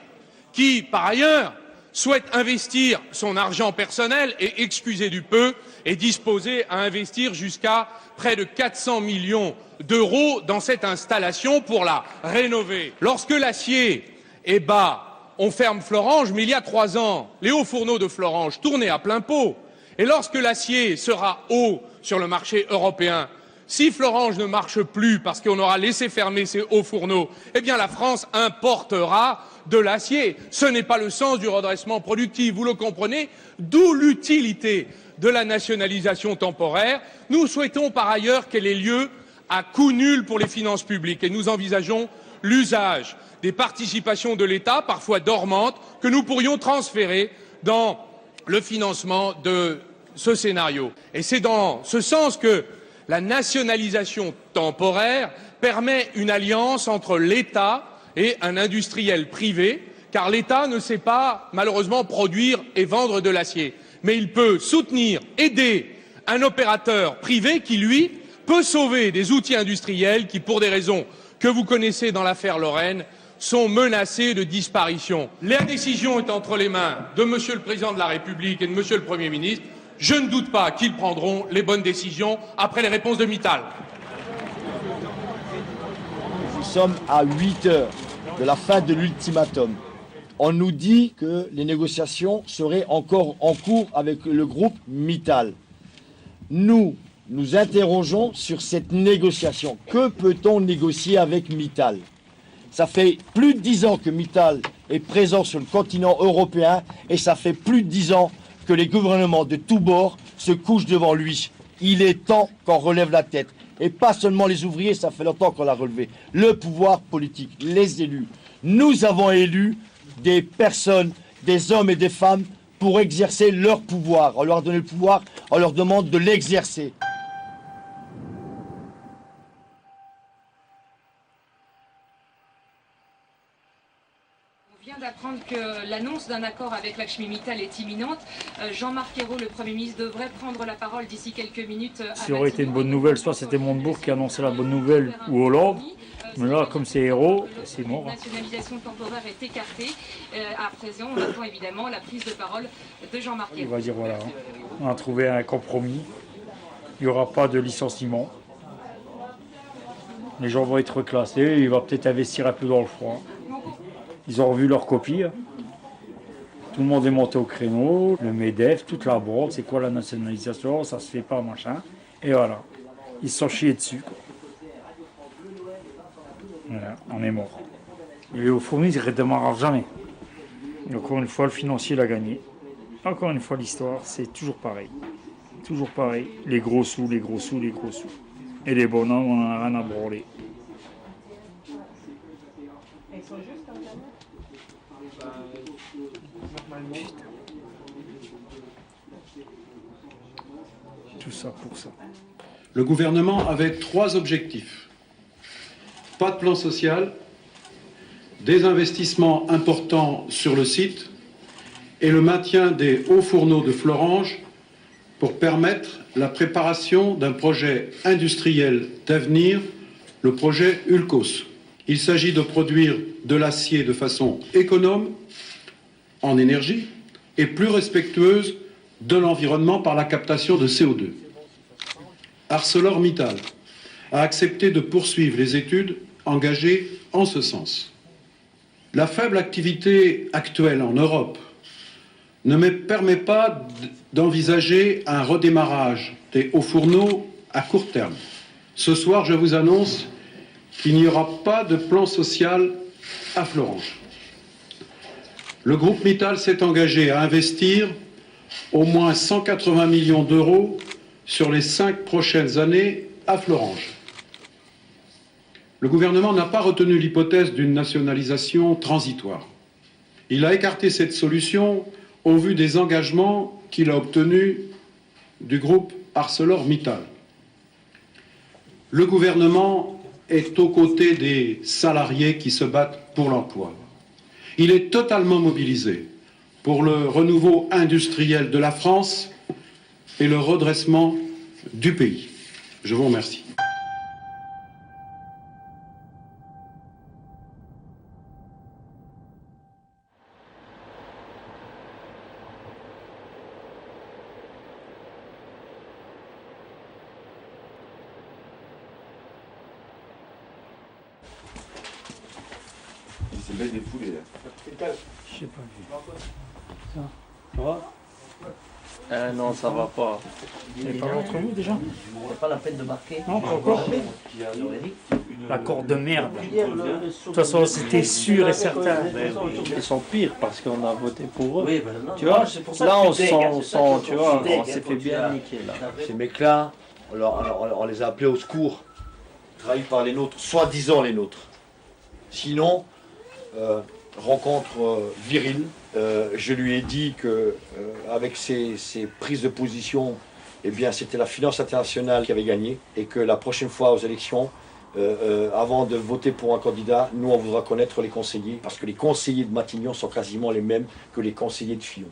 qui, par ailleurs, souhaite investir son argent personnel et, excusez du peu, est disposé à investir jusqu'à près de 400 millions d'euros dans cette installation pour la rénover. Lorsque l'acier est bas, on ferme Florange, mais il y a 3 ans, les hauts fourneaux de Florange tournaient à plein pot. Et lorsque l'acier sera haut sur le marché européen, si Florange ne marche plus parce qu'on aura laissé fermer ces hauts fourneaux, eh bien la France importera de l'acier. Ce n'est pas le sens du redressement productif, vous le comprenez, d'où l'utilité de la nationalisation temporaire. Nous souhaitons par ailleurs qu'elle ait lieu à coût nul pour les finances publiques et nous envisageons l'usage des participations de l'État, parfois dormantes, que nous pourrions transférer dans le financement de ce scénario. Et c'est dans ce sens que la nationalisation temporaire permet une alliance entre l'État et un industriel privé, car l'État ne sait pas, malheureusement, produire et vendre de l'acier. Mais il peut soutenir, aider un opérateur privé qui, lui, peut sauver des outils industriels qui, pour des raisons que vous connaissez dans l'affaire Lorraine, sont menacés de disparition. La décision est entre les mains de Monsieur le Président de la République et de Monsieur le Premier ministre. Je ne doute pas qu'ils prendront les bonnes décisions après les réponses de Mittal. Nous sommes à 8 heures de la fin de l'ultimatum. On nous dit que les négociations seraient encore en cours avec le groupe Mittal. Nous nous interrogeons sur cette négociation. Que peut-on négocier avec Mittal? Ça fait plus de 10 ans que Mittal est présent sur le continent européen et ça fait plus de 10 ans que les gouvernements de tous bords se couchent devant lui. Il est temps qu'on relève la tête. Et pas seulement les ouvriers, ça fait longtemps qu'on l'a relevé. Le pouvoir politique, les élus. Nous avons élu des personnes, des hommes et des femmes pour exercer leur pouvoir. On leur a donné le pouvoir, on leur demande de l'exercer. On vient d'apprendre que l'annonce d'un accord avec Lakshmi Mittal est imminente. Jean-Marc Ayrault, le Premier ministre, devrait prendre la parole d'ici quelques minutes. Ça aurait été une bonne nouvelle, soit c'était Montebourg qui annonçait la bonne nouvelle ou Hollande. Mais là, comme c'est Ayrault, c'est mort. La nationalisation temporaire est écartée. À présent, on attend évidemment la prise de parole de Jean-Marc Ayrault. Il va dire voilà, on a trouvé un compromis. Il n'y aura pas de licenciement. Les gens vont être reclassés. Il va peut-être investir un peu dans le froid. Ils ont revu leur copie. Tout le monde est monté au créneau. Le MEDEF, toute la bande. C'est quoi la nationalisation? Ça se fait pas, machin. Et voilà. Ils se sont chiés dessus, quoi. Voilà, on est mort. Et au fournis, il ne redémarrera jamais. Et encore une fois, le financier l'a gagné. Encore une fois, l'histoire, c'est toujours pareil. Toujours pareil. Les gros sous, les gros sous, les gros sous. Et les bonhommes, on n'en a rien à branler. Tout ça pour ça. Le gouvernement avait 3 objectifs. Pas de plan social, des investissements importants sur le site et le maintien des hauts fourneaux de Florange pour permettre la préparation d'un projet industriel d'avenir, le projet Ulcos. Il s'agit de produire de l'acier de façon économe, en énergie, et plus respectueuse de l'environnement par la captation de CO2. ArcelorMittal a accepté de poursuivre les études engagées en ce sens. La faible activité actuelle en Europe ne me permet pas d'envisager un redémarrage des hauts fourneaux à court terme. Ce soir, je vous annonce qu'il n'y aura pas de plan social à Florange. Le groupe Mittal s'est engagé à investir au moins 180 millions d'euros sur les 5 prochaines années à Florange. Le gouvernement n'a pas retenu l'hypothèse d'une nationalisation transitoire. Il a écarté cette solution au vu des engagements qu'il a obtenus du groupe ArcelorMittal. Le gouvernement est aux côtés des salariés qui se battent pour l'emploi. Il est totalement mobilisé pour le renouveau industriel de la France et le redressement du pays. Je vous remercie. C'est belle des foulées là. Je sais pas. Ça va? Non, ça va pas. Il n'est pas entre nous déjà? C'est pas la peine de marquer. Non, pas encore. L'accord de merde. De toute façon, c'était sûr et certain. Ils sont pires parce qu'on a voté pour eux. Oui, ben non, tu vois, c'est pour ça là que on tu sent, dégges, tu vois, tu on s'est fait bien niquer là. Ces mecs-là, on les a appelés au secours, trahis par les nôtres, soi-disant les nôtres. Sinon, rencontre virile, je lui ai dit que avec ses prises de position, eh bien, c'était la finance internationale qui avait gagné et que la prochaine fois aux élections, avant de voter pour un candidat, nous on voudra connaître les conseillers parce que les conseillers de Matignon sont quasiment les mêmes que les conseillers de Fillon.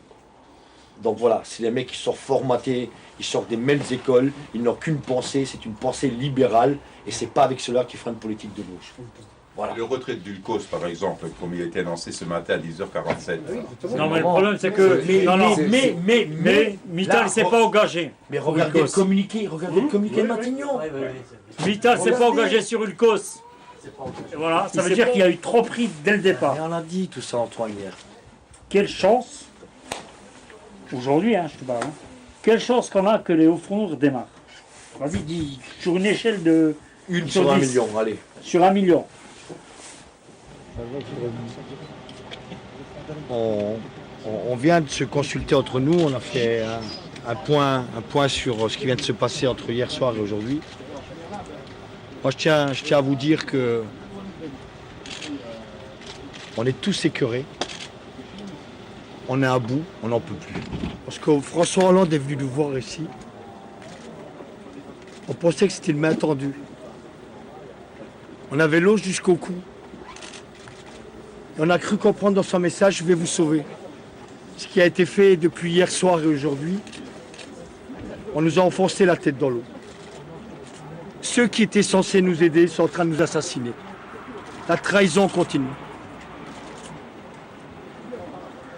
Donc voilà, c'est des mecs qui sont formatés, ils sortent des mêmes écoles, ils n'ont qu'une pensée, c'est une pensée libérale et c'est pas avec cela qu'ils feront une politique de gauche. Voilà. Le retrait d'Ulcos, par exemple, comme il a été annoncé ce matin à 10h47. Non, mais le problème, c'est que. Mais Mittal ne s'est pas engagé. Mais regardez le communiqué de Matignon. Mittal ne s'est pas engagé sur Ulcos. Voilà, ça veut dire qu'il y a eu trop pris dès le départ. Et on a dit tout ça, Antoine, hier. Quelle chance, aujourd'hui, je te parle, quelle chance qu'on a que les hauts fourneaux redémarrent. Vas-y, dis, sur une échelle de... Une sur 1 10. million, allez. Sur 1 million. On vient de se consulter entre nous, on a fait un point sur ce qui vient de se passer entre hier soir et aujourd'hui. Moi, je tiens à vous dire que on est tous écœurés, on est à bout, on n'en peut plus. Parce que François Hollande est venu nous voir ici, on pensait que c'était une main tendue. On avait l'eau jusqu'au cou. Et on a cru comprendre dans son message, je vais vous sauver. Ce qui a été fait depuis hier soir et aujourd'hui, on nous a enfoncé la tête dans l'eau. Ceux qui étaient censés nous aider sont en train de nous assassiner. La trahison continue.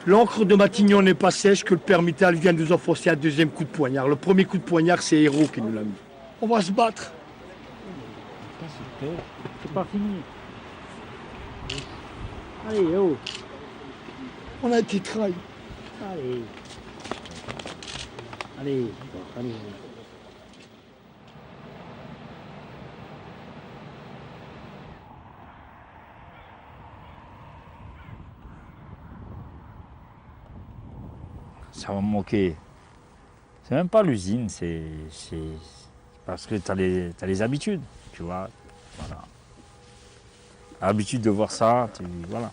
L'encre de Matignon n'est pas sèche que le père Mittal vient de nous enfoncer un deuxième coup de poignard. Le premier coup de poignard, c'est Hérault qui nous l'a mis. On va se battre. C'est pas fini. Allez, oh. On a été trahis. Allez. Allez, allez. Ça va me manquer. C'est même pas l'usine, c'est parce que t'as les habitudes, tu vois. Voilà. L'habitude de voir ça, voilà.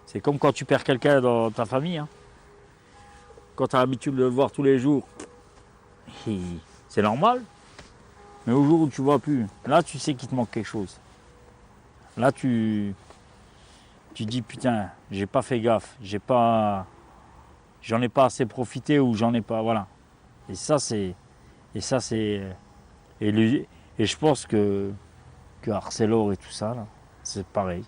C'est comme quand tu perds quelqu'un dans ta famille. Hein. Quand tu as l'habitude de le voir tous les jours, c'est normal. Mais au jour où tu ne vois plus, là tu sais qu'il te manque quelque chose. Là tu dis putain, j'ai pas fait gaffe, j'en ai pas assez profité ou j'en ai pas, voilà. Et je pense que Arcelor et tout ça, là, c'est pareil.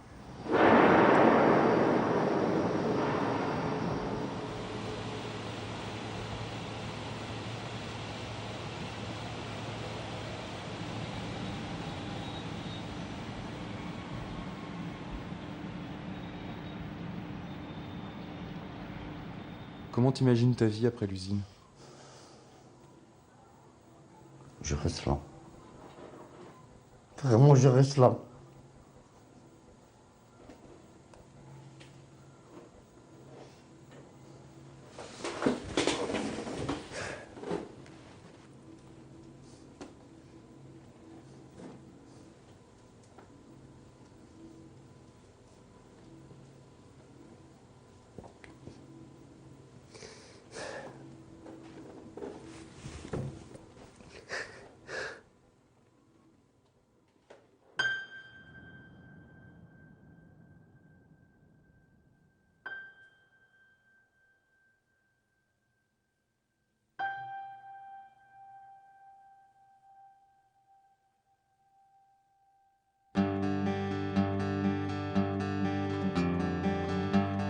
Comment t'imagines ta vie après l'usine? Je reste là. Vraiment, je reste là.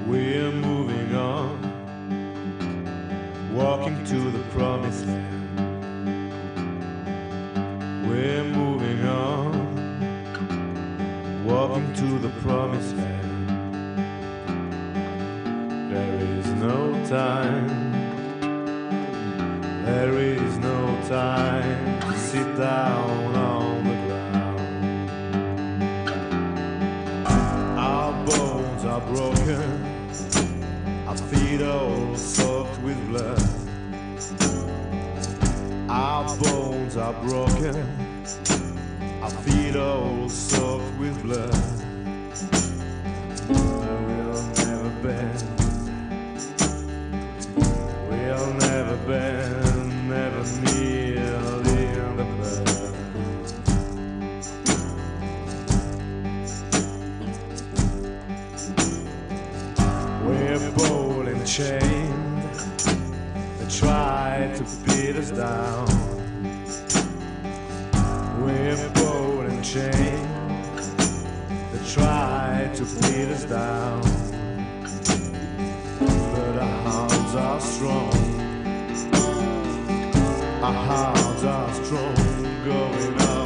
We're moving on, walking to the promised land. We're moving on, walking to the promised land. There is no time, there is no time to sit down on the ground. Our bones are broken, our feet are all soaked with blood. Our bones are broken, our feet are all soaked with blood. We'll never bend, we'll never bend, never kneel in the blood. We're bold and chained, they try to beat us down. We're bold and chained, they try to beat us down. But our hearts are strong, our hearts are strong, going on.